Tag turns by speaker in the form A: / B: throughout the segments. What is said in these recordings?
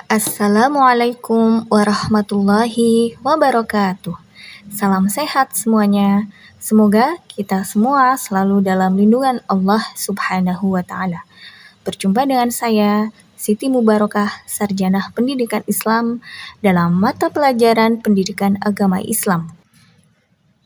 A: Assalamualaikum warahmatullahi wabarakatuh. Salam sehat semuanya. Semoga kita semua selalu dalam lindungan Allah Subhanahu wa Ta'ala. Berjumpa dengan saya, Siti Mubarakah, Sarjana Pendidikan Islam dalam mata pelajaran Pendidikan Agama Islam.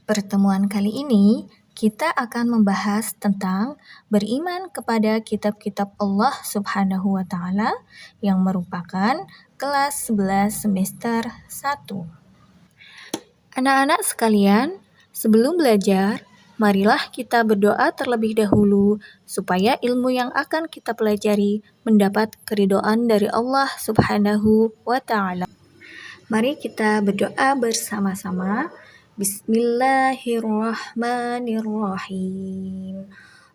A: Pertemuan kali ini kita akan membahas tentang beriman kepada kitab-kitab Allah Subhanahu wa Ta'ala yang merupakan kelas 11 semester 1. Anak-anak sekalian, sebelum belajar, marilah kita berdoa terlebih dahulu supaya ilmu yang akan kita pelajari mendapat keridhaan dari Allah Subhanahu wa Ta'ala. Mari kita berdoa bersama-sama. Bismillahirrahmanirrahim.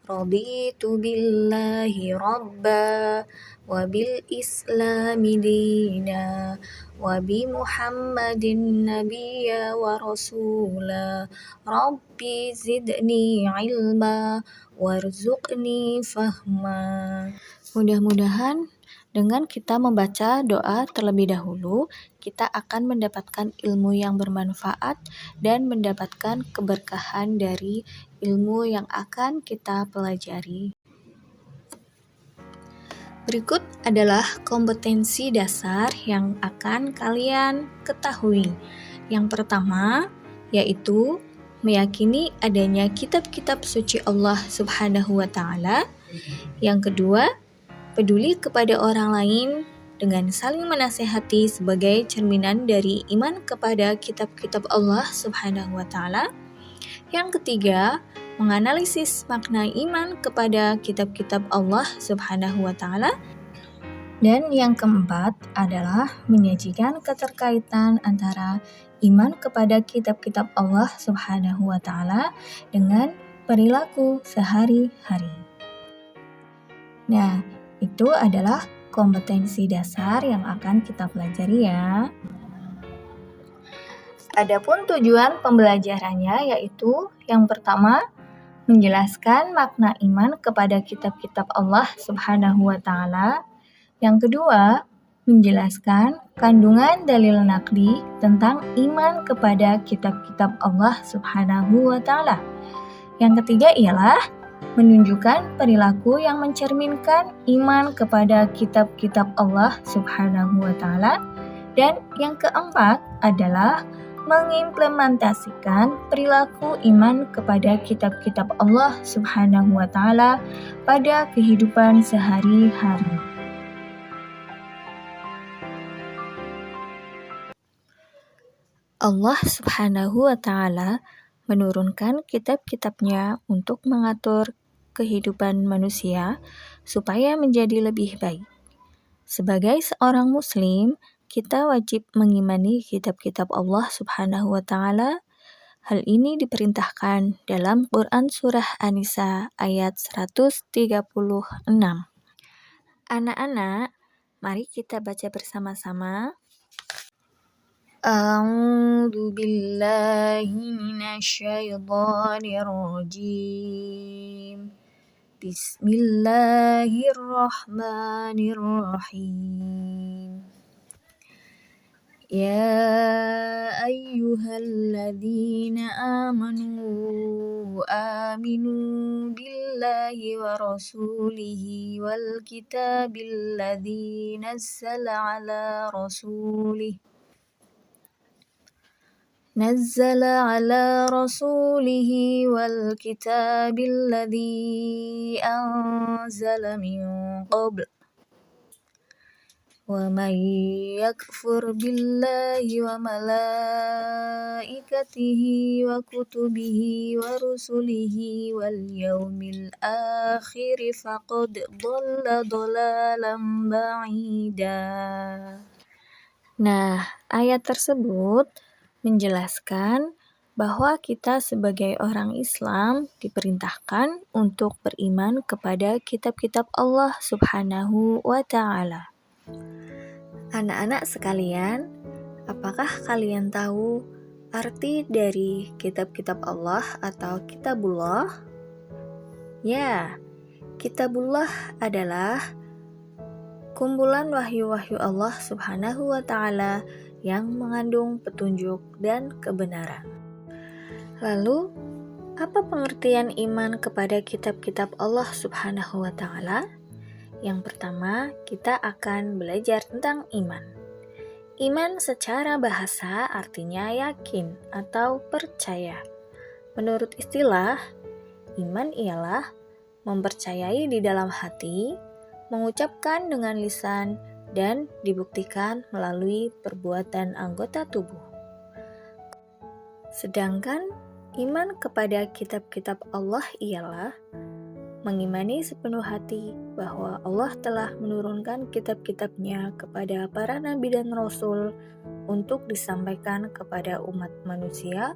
A: Raditu billahi rabba wa bil islami dina wa bi Muhammadin nabiyya wa rasula. Rabbi zidni ilma warzuqni fahma. Mudah-mudahan dengan kita membaca doa terlebih dahulu, kita akan mendapatkan ilmu yang bermanfaat dan mendapatkan keberkahan dari ilmu yang akan kita pelajari. Berikut adalah kompetensi dasar yang akan kalian ketahui. Yang pertama, yaitu meyakini adanya kitab-kitab suci Allah Subhanahu wa Ta'ala. Yang kedua, peduli kepada orang lain dengan saling menasehati sebagai cerminan dari iman kepada kitab-kitab Allah Subhanahu wa Ta'ala. Yang ketiga, menganalisis makna iman kepada kitab-kitab Allah Subhanahu wa Ta'ala. Dan yang keempat adalah menyajikan keterkaitan antara iman kepada kitab-kitab Allah Subhanahu wa Ta'ala dengan perilaku sehari-hari. Nah, itu adalah kompetensi dasar yang akan kita pelajari ya. Adapun tujuan pembelajarannya yaitu yang pertama, menjelaskan makna iman kepada kitab-kitab Allah Subhanahu wa Ta'ala. Yang kedua, menjelaskan kandungan dalil naqli tentang iman kepada kitab-kitab Allah Subhanahu wa Ta'ala. Yang ketiga ialah menunjukkan perilaku yang mencerminkan iman kepada kitab-kitab Allah Subhanahu wa Ta'ala. Dan yang keempat adalah mengimplementasikan perilaku iman kepada kitab-kitab Allah Subhanahu wa Ta'ala pada kehidupan sehari-hari. Allah Subhanahu wa Ta'ala menurunkan kitab-kitabnya untuk mengatur kehidupan manusia supaya menjadi lebih baik. Sebagai seorang muslim, kita wajib mengimani kitab-kitab Allah Subhanahu wa Ta'ala. Hal ini diperintahkan dalam Quran Surah An-Nisa ayat 136. Anak-anak, mari kita baca bersama-sama. A'udzu billahi minasyaitonir rajim. Bismillahirrahmanirrahim. Ya ayyuhalladzina amanu billahi wa rasulihi wal kitabil ladzi nazzala ala rasulih والكتاب الذي أنزل من قبل ومن يكفر بالله وملائكته وكتبه ورسله واليوم الآخر فقد ضل ضلالا بعيدا. Nah, ayat tersebut menjelaskan bahwa kita sebagai orang Islam diperintahkan untuk beriman kepada kitab-kitab Allah Subhanahu wa Ta'ala. Anak-anak sekalian, apakah kalian tahu arti dari kitab-kitab Allah atau kitabullah? Ya, kitabullah adalah kumpulan wahyu-wahyu Allah Subhanahu wa Ta'ala yang mengandung petunjuk dan kebenaran. Lalu, apa pengertian iman kepada kitab-kitab Allah Subhanahu wa Ta'ala? Yang pertama, kita akan belajar tentang iman. Iman secara bahasa artinya yakin atau percaya. Menurut istilah, iman ialah mempercayai di dalam hati, mengucapkan dengan lisan, dan dibuktikan melalui perbuatan anggota tubuh. Sedangkan iman kepada kitab-kitab Allah ialah mengimani sepenuh hati bahwa Allah telah menurunkan kitab-kitabnya kepada para nabi dan rasul untuk disampaikan kepada umat manusia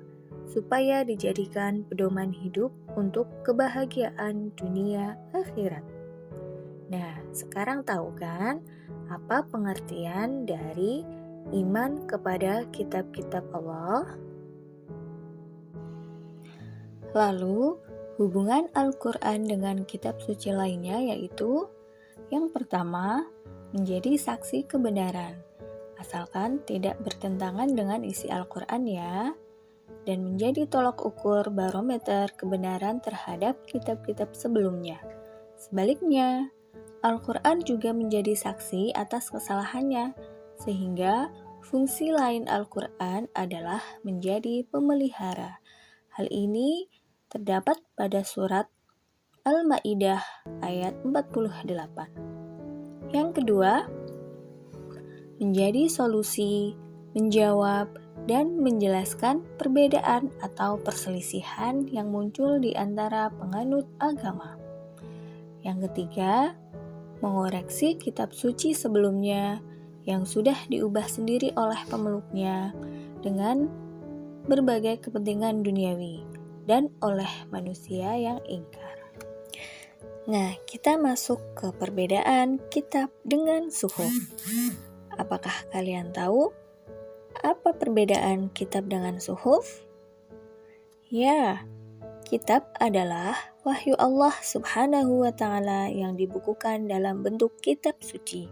A: supaya dijadikan pedoman hidup untuk kebahagiaan dunia akhirat. Nah, sekarang tahu kan apa pengertian dari iman kepada kitab-kitab Allah? Lalu, hubungan Al-Quran dengan kitab suci lainnya yaitu yang pertama, menjadi saksi kebenaran, asalkan tidak bertentangan dengan isi Al-Quran ya, dan menjadi tolak ukur barometer kebenaran terhadap kitab-kitab sebelumnya. Sebaliknya, Al-Quran juga menjadi saksi atas kesalahannya, sehingga fungsi lain Al-Quran adalah menjadi pemelihara. Hal ini terdapat pada surat Al-Ma'idah ayat 48. Yang kedua, menjadi solusi, menjawab, dan menjelaskan perbedaan atau perselisihan yang muncul di antara penganut agama. Yang ketiga, mengoreksi kitab suci sebelumnya yang sudah diubah sendiri oleh pemeluknya dengan berbagai kepentingan duniawi dan oleh manusia yang ingkar. Nah, kita masuk ke perbedaan kitab dengan suhuf. Apakah kalian tahu apa perbedaan kitab dengan suhuf? Ya, kitab adalah wahyu Allah Subhanahu wa Ta'ala yang dibukukan dalam bentuk kitab suci.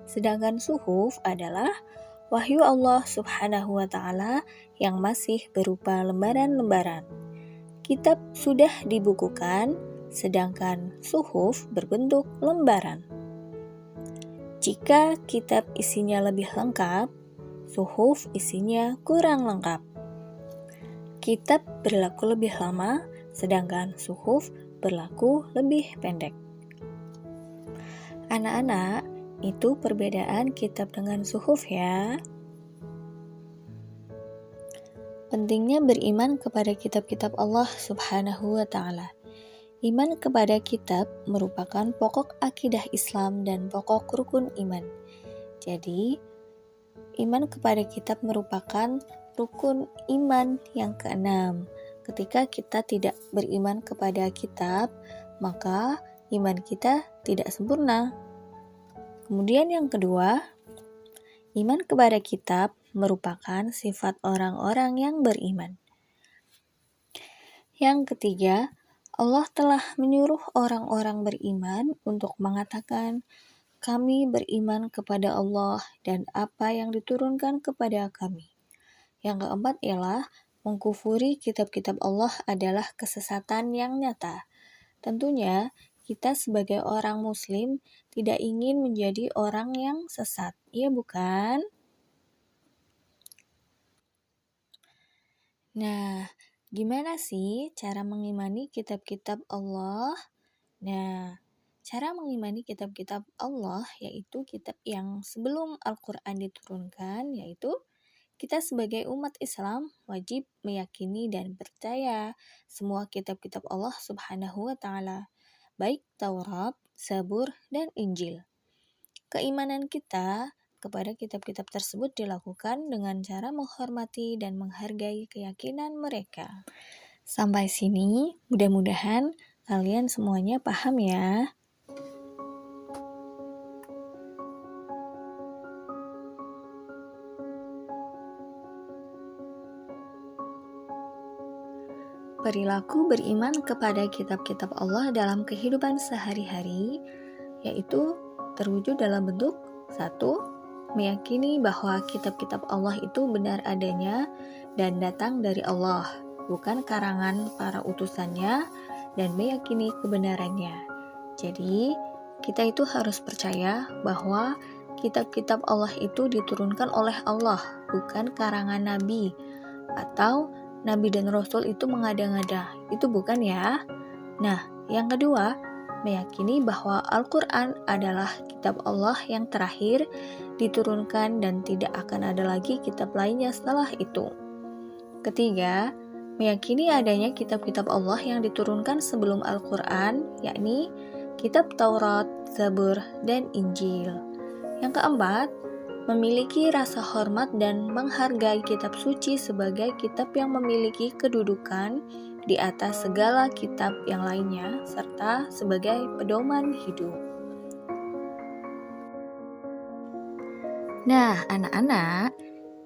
A: Sedangkan suhuf adalah wahyu Allah Subhanahu wa Ta'ala yang masih berupa lembaran-lembaran. Kitab sudah dibukukan, sedangkan suhuf berbentuk lembaran. Jika kitab isinya lebih lengkap, suhuf isinya kurang lengkap. Kitab berlaku lebih lama, sedangkan suhuf berlaku lebih pendek. Anak-anak, itu perbedaan kitab dengan suhuf ya. Pentingnya beriman kepada kitab-kitab Allah Subhanahu wa Ta'ala. Iman kepada kitab merupakan pokok akidah Islam dan pokok rukun iman. Jadi, iman kepada kitab merupakan rukun iman yang keenam. Ketika kita tidak beriman kepada kitab, maka iman kita tidak sempurna. Kemudian yang kedua, iman kepada kitab merupakan sifat orang-orang yang beriman. Yang ketiga, Allah telah menyuruh orang-orang beriman untuk mengatakan, "Kami beriman kepada Allah dan apa yang diturunkan kepada kami." Yang keempat ialah mengkufuri kitab-kitab Allah adalah kesesatan yang nyata. Tentunya, kita sebagai orang muslim tidak ingin menjadi orang yang sesat, iya bukan? Nah, gimana sih cara mengimani kitab-kitab Allah? Nah, cara mengimani kitab-kitab Allah yaitu kitab yang sebelum Al-Quran diturunkan, yaitu kita sebagai umat Islam wajib meyakini dan percaya semua kitab-kitab Allah Subhanahu wa Ta'ala, baik Taurat, Zabur, dan Injil. Keimanan kita kepada kitab-kitab tersebut dilakukan dengan cara menghormati dan menghargai keyakinan mereka. Sampai sini, mudah-mudahan kalian semuanya paham ya. Perilaku beriman kepada kitab-kitab Allah dalam kehidupan sehari-hari, yaitu terwujud dalam bentuk satu, meyakini bahwa kitab-kitab Allah itu benar adanya dan datang dari Allah, bukan karangan para utusannya, dan meyakini kebenarannya. Jadi, kita itu harus percaya bahwa kitab-kitab Allah itu diturunkan oleh Allah, bukan karangan nabi, atau nabi dan rasul itu mengada-ngada. Itu bukan ya. Nah, yang kedua, meyakini bahwa Al-Quran adalah kitab Allah yang terakhir diturunkan dan tidak akan ada lagi kitab lainnya setelah itu. Ketiga, meyakini adanya kitab-kitab Allah yang diturunkan sebelum Al-Quran, yakni kitab Taurat, Zabur, dan Injil. Yang keempat, memiliki rasa hormat dan menghargai kitab suci sebagai kitab yang memiliki kedudukan di atas segala kitab yang lainnya, serta sebagai pedoman hidup. Nah, anak-anak,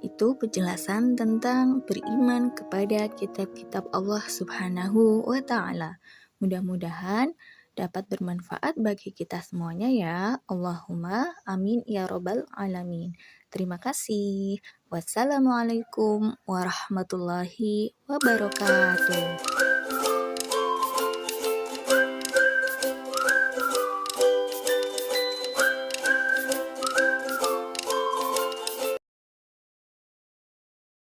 A: itu penjelasan tentang beriman kepada kitab-kitab Allah Subhanahu wa Ta'ala. Mudah-mudahan dapat bermanfaat bagi kita semuanya ya. Allahumma amin ya robbal alamin. Terima kasih. Wassalamualaikum warahmatullahi wabarakatuh.